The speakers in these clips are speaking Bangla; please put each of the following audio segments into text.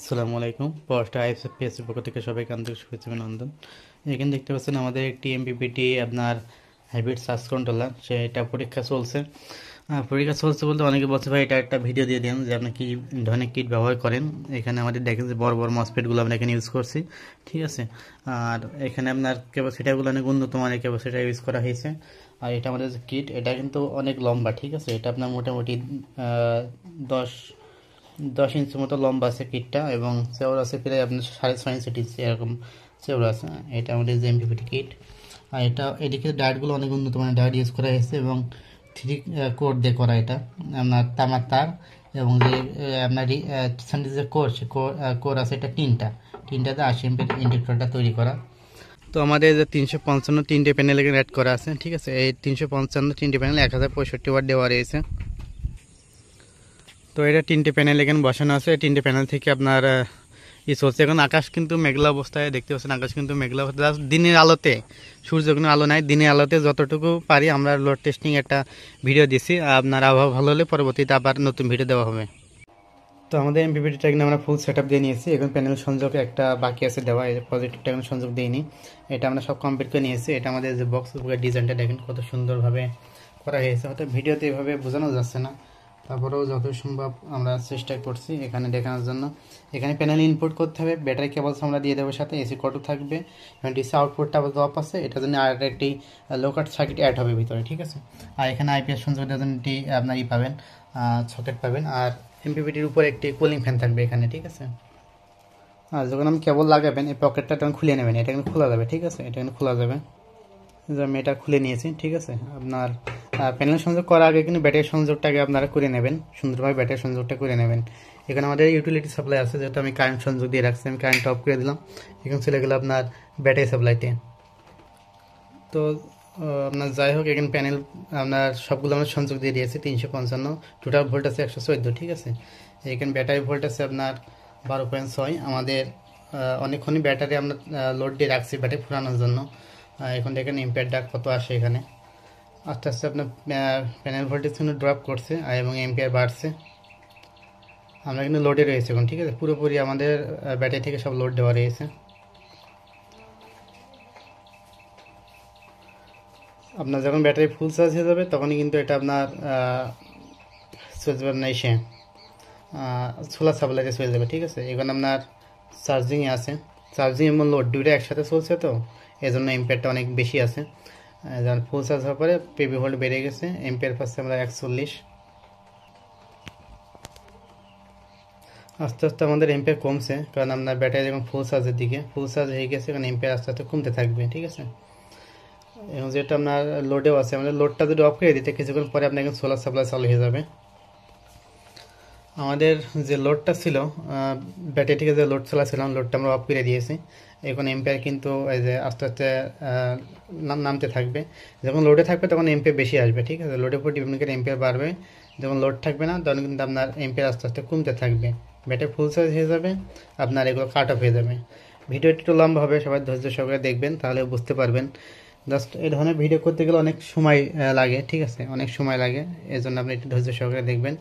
আসসালামু আলাইকুম। পড়াশোনা আইএফএসপিএসসির পক্ষ থেকে সবাইকে আন্তরিক শুভেচ্ছা অভিনন্দন। এখানে দেখতে পাচ্ছেন আমাদের একটি এমপিপিটি আপনার হাইব্রিড সার্চ কন্ট্রোলার, সেটা পরীক্ষা চলছে। পরীক্ষা চলছে বলতে অনেকে বলছে ভাই এটা একটা ভিডিও দিয়ে দেন যে আপনি কী ধরনের কিট ব্যবহার করেন। এখানে আমাদের দেখেন যে বড় বড় মসফেটগুলো আমরা এখানে ইউজ করছি, ঠিক আছে। আর এখানে আপনার ক্যাপাসিটারগুলো অনেক উন্নত মানের ক্যাপাসিটার ইউজ করা হয়েছে। আর এটা আমাদের যে কিট, এটা কিন্তু অনেক লম্বা, ঠিক আছে। এটা আপনার মোটামুটি 10 10 ইঞ্চি মতো লম্বা আছে কিটটা, এবং চওড়া আছে প্রায় আপনার 6.5 ইঞ্চি এরকম চওড়া আছে। এটা আমাদের যে এমপিপিটি কিট। আর এটা এদিকে ডায়েটগুলো অনেক উন্নত মানের ডায়েট ইউজ করা হয়েছে, এবং 3 কোর দিয়ে করা। এটা আপনার তামার তার, এবং যে আপনার যে কোর সে কোর আছে, এটা তিনটাতে 80 এমপি ইন্ডাক্টরটা তৈরি করা। তো আমাদের যে 355 তিনটে প্যানেল এখানে অ্যাড করা আছে, ঠিক আছে। এই 355 তিনটে প্যানেল 1065 ওয়াট দেওয়া রয়েছে। তো এটা 3টে প্যানেল এখানে বসানো আছে। 3টে প্যানেল থেকে আপনার চলছে। এখন আকাশ কিন্তু মেঘলা অবস্থায় দেখতে পাচ্ছেন, আকাশ কিন্তু মেঘলা অবস্থায়। দিনের আলোতে, সূর্য কোনো আলো নাই, দিনের আলোতে যতটুকু পারি আমরা লোড টেস্টিং একটা ভিডিও দিছি। আপনার আবহাওয়া ভালো হলে পরবর্তীতে আবার নতুন ভিডিও দেওয়া হবে। তো আমাদের এমপিপিটিটা কিন্তু আমরা ফুল সেট আপ দিয়ে নিয়েছি। এখন প্যানেল সংযোগ একটা বাকি আছে দেওয়া, এই পজিটিভটা এখন সংযোগ দিইনি। এটা আমরা সব কমপ্লিট করে নিয়েছি। এটা আমাদের যে বক্স ডিজাইনটা দেখেন কত সুন্দরভাবে করা হয়েছে। হয়তো ভিডিওতে এভাবে বোঝানো যাচ্ছে না, তারপরেও যত সম্ভব আমরা চেষ্টা করছি এখানে দেখানোর জন্য। এখানে প্যানেল ইনপুট করতে হবে, ব্যাটারি কেবলস আমরা দিয়ে দেবো, সাথে এসি কটও থাকবে, এবং ডিসি আউটপুটটা অফ আছে। এটার জন্য আর একটি লোকাট সার্কিট অ্যাড হবে ভিতরে, ঠিক আছে। আর এখানে আইপিএস সংযোগের জন্য একটি আপনার পাবেন, সকেট পাবেন। আর এমপিপিটির উপরে একটি কুলিং ফ্যান থাকবে এখানে, ঠিক আছে। আর যখন আমি কেবল লাগাবেন এই পকেটটা তখন খুলে নেবেন, এটা কিন্তু খোলা যাবে, ঠিক আছে। এটা কিন্তু খোলা যাবে, আমি এটা খুলে নিয়েছি, ঠিক আছে। আপনার প্যানেল সংযোগ করার আগে কিন্তু ব্যাটারি সংযোগটাকে আপনারা করে নেবেন, সুন্দরভাবে ব্যাটারি সংযোগটা করে নেবেন। এখানে আমাদের ইউটিলিটি সাপ্লাই আছে, যেহেতু আমি কারেন্ট সংযোগ দিয়ে রাখছি, আমি কারেন্ট অফ করে দিলাম। এখন চলে গেলো আপনার ব্যাটারি সাপ্লাইতে। তো আপনার যাই হোক, এখানে প্যানেল আপনার সবগুলো আমরা সংযোগ দিয়ে দিয়েছি। 355, টোটাল ভোল্ট আছে 114, ঠিক আছে। এখানে ব্যাটারি ভোল্ট আছে আপনার 12.6। আমাদের অনেকক্ষণই ব্যাটারি আমরা লোড দিয়ে রাখছি ব্যাটারি ফুরানোর জন্য। এখন দেখেন এম্পিয়ারটা কত আসে এখানে। আস্তে আস্তে আপনার প্যানেল ভোল্টেজ কিন্তু ড্রপ করছে, এবং এম্পিয়ার বাড়ছে। আমরা কিন্তু লোডে রয়েছে এখন, ঠিক আছে। পুরোপুরি আমাদের ব্যাটারি থেকে সব লোড দেওয়া রয়েছে। আপনার যখন ব্যাটারি ফুল চার্জ হয়ে যাবে তখনই কিন্তু এটা আপনার চলে যাবে আপনার এসে সোলার সাপ্লাইতে চলে যাবে, ঠিক আছে। এখন আপনার চার্জিংয়ে আছে, চার্জিং এবং লোড দুইটা একসাথে চলছে, তো এই জন্য এম্পিয়ারটা অনেক বেশি আছে। যখন ফুল চার্জ হওয়ার পরে পিভি ভোল্ট বেড়ে গেছে, এম্পিয়ার পাচ্ছে আমরা 41। আস্তে আস্তে আমাদের এম্পিয়ার কমছে, কারণ আপনার ব্যাটারি যখন ফুল চার্জের দিকে ফুল চার্জ হয়ে গেছে, কারণ এম্পিয়ার আস্তে আস্তে কমতে থাকবে, ঠিক আছে। এবং যেটা আপনার লোডেও আছে, আমাদের লোডটা যদি অফ করে দিতে কিছুক্ষণ পরে আপনার এখন সোলার সাপ্লাই চালু হয়ে যাবে। আমাদের যে লোডটা ছিল, ব্যাটারি থেকে যে লোড চালাচ্ছিলাম, লোডটা আমরা অফ করে দিয়েছি। এখন এম্পিয়ার কিন্তু এই যে আস্তে আস্তে নামতে থাকবে। যখন লোডে থাকবে তখন এম্পিয়ার বেশি আসবে, ঠিক আছে। লোডের উপর ডিপেন্ড করে এম্পিয়ার বাড়বে। যখন লোড থাকবে না তখন কিন্তু আপনার এম্পিয়ার আস্তে আস্তে কমতে থাকবে, ব্যাটারি ফুল চার্জ হয়ে যাবে, আপনার এগুলো কাট অফ হয়ে যাবে। ভিডিওটি একটু লম্বা হবে, সবাই ধৈর্য সহকারে দেখবেন, তাহলে বুঝতে পারবেন। জাস্ট এই ধরনের ভিডিও করতে গেলে অনেক সময় লাগে, ঠিক আছে, অনেক সময় লাগে। এই জন্য আপনি একটু ধৈর্য সহকারে দেখবেন।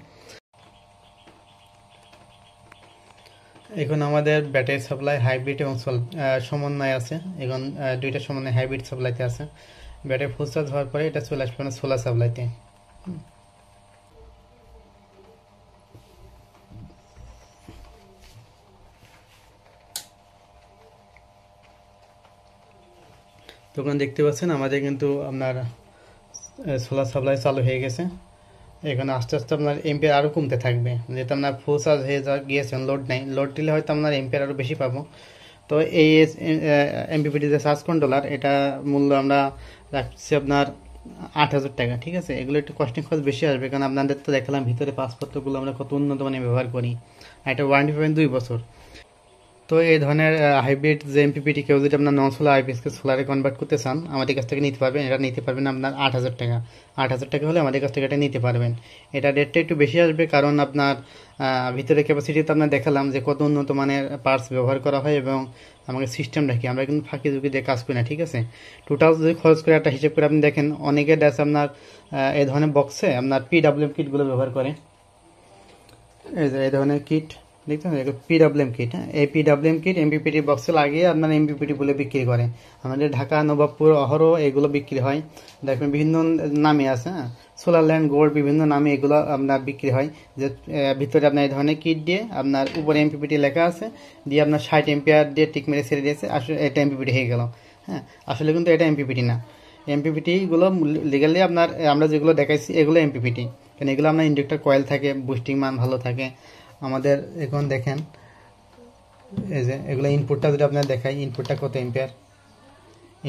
এখন আমাদের ব্যাটারি সাপ্লাই হাইব্রিড এবং সমন্বয় আছে। এখন দুইটা সমন্বয় হাইব্রিড সাপ্লাইতে আছে। ব্যাটারি ফুল চার্জ হওয়ার পরে এটা চলে আসবে না সোলার সাপ্লাইতে। তখন দেখতে পাচ্ছেন আমাদের কিন্তু আপনার সোলার সাপ্লাই চালু হয়ে গেছে। এখানে আস্তে আস্তে আপনার এম্পিয়ার আরও কমতে থাকবে, যেহেতু আপনার ফুল চার্জ হয়ে গিয়েছে, লোড নেই। লোড দিলে হয়তো আপনার এম্পিয়ার আরও বেশি পাবো। তো এই এমপিপিটি যে সার্চ কন্ট্রোলার, এটা মূল্য আমরা রাখছি আপনার 8,000 টাকা, ঠিক আছে। এগুলো একটু কস্টিং খরচ বেশি আসবে, কারণ আপনাদের তো দেখালাম ভিতরে পাসপত্রগুলো আমরা কত উন্নত মানের ব্যবহার করি। আর এটা ওয়ারেন্টি পাবেন 2 বছর। তো এই ধরনের হাইব্রিড যে এমপিপিটি কেউ যদি আপনার নন সোলার আইপিএসকে সোলারে কনভার্ট করতে চান, আমাদের কাছ থেকে নিতে পারবেন। এটা নিতে পারবেন আপনার 8,000 টাকা। 8,000 টাকা হলে আমাদের কাছ থেকে এটা নিতে পারবেন। এটা রেটটা একটু বেশি আসবে, কারণ আপনার ভিতরে ক্যাপাসিটি তো আপনার দেখালাম যে কত উন্নত মানের পার্টস ব্যবহার করা হয়, এবং আমাকে সিস্টেম রাখি, আমরা কিন্তু ফাঁকি ঝুঁকি দিয়ে কাজ করি না, ঠিক আছে। টোটাল যদি খরচ করে একটা হিসেব করে আপনি দেখেন, অনেকের আছে আপনার এই ধরনের বক্সে আপনার পিডাব্লিউএম কিটগুলো ব্যবহার করে। এই যে এই ধরনের কিট, দেখতে পাচ্ছেন পিডব্লিউএম কিট। হ্যাঁ, এই পিডব্লিউএম কিট এমপিপিটি বক্সে লাগিয়ে আপনার এমপিপিটি বলে বিক্রি করে। আমাদের ঢাকা, নবাবপুর, অহরো এগুলো বিক্রি হয়। দেখবেন বিভিন্ন নামে আছে, হ্যাঁ, সোলারল্যান্ড, গোল্ড, বিভিন্ন নামে এগুলো আপনার বিক্রি হয়। যে ভিতরে আপনার এই ধরনের কিট দিয়ে আপনার উপরে এমপিপিটি লেখা আছে, দিয়ে আপনার 60 এম্পিয়ার দিয়ে টিক মেরে ছেড়ে দিয়েছে, আসলে এটা এমপিপিটি হয়ে গেল। হ্যাঁ, আসলে কিন্তু এটা এমপিপিটি না। এমপিপিটি গুলো লিগালি আপনার আমরা যেগুলো দেখাইছি এগুলো এমপিপিটি, কারণ এগুলো আপনার ইন্ডাক্টর কয়েল থাকে, বুস্টিং মান ভালো থাকে। আমাদের এখন দেখেন এই যে এগুলো ইনপুটটা যদি আপনার দেখাই, ইনপুটটা কত এম্পিয়ার,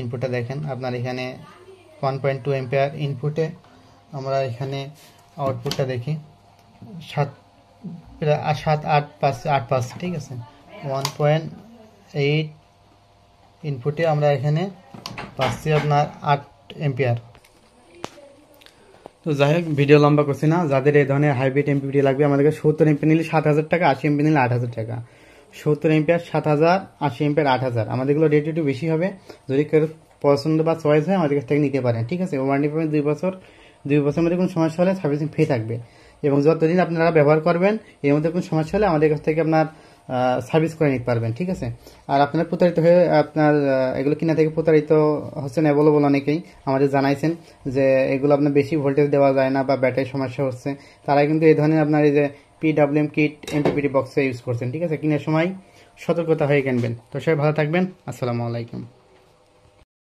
ইনপুটটা দেখেন আপনার এখানে 1.2 এম্পিয়ার ইনপুটে। আমরা এখানে আউটপুটটা দেখি 7 প্রায় 7 8 5 ঠিক আছে। 1.8 ইনপুটে আমরা এখানে পাচ্ছি আপনার 8 এম্পিয়ার। তো যাই হোক, ভিডিও লম্বা করছি না। যাদের এই ধরনের হাইব্রিড এমপিপিটি লাগবে, আমাদেরকে 70 এমপি নিলে 7,000 টাকা, 80 এমপি নিলে 8,000 টাকা। 70 এমপিয়ার 7,000, 80 এমপিয়ার 8,000। আমাদের এগুলো রেট একটু বেশি হবে। যদি কেউ পছন্দ বা চয়েস হয় আমাদের কাছ থেকে নিতে পারেন, ঠিক আছে। ওয়ারেন্টি পাবেন 2 বছর। 2 বছরের মধ্যে কোনো সমস্যা হলে সার্ভিসিং ফ্রি থাকবে, এবং যতদিন আপনারা ব্যবহার করবেন এর মধ্যে কোনো সমস্যা হলে আমাদের কাছ থেকে আপনার সার্ভিস করে নিতে পারবেন, ঠিক আছে। আর আপনার প্রতারিত হয়ে আপনার এগুলো কিনা থেকে প্রতারিত হচ্ছেন অ্যাভেলেবল অনেকেই আমাদের জানাইছেন যে এগুলো আপনার বেশি ভোল্টেজ দেওয়া যায় না বা ব্যাটারি সমস্যা হচ্ছে, তারা কিন্তু এই ধরনের আপনার এই যে পিডব্লিউএম কিট এমপিপিটি বক্সে ইউজ করছেন, ঠিক আছে। কেনার সময় সতর্কতা হয়ে কিনবেন। তো সবাই ভালো থাকবেন। আসসালামু আলাইকুম।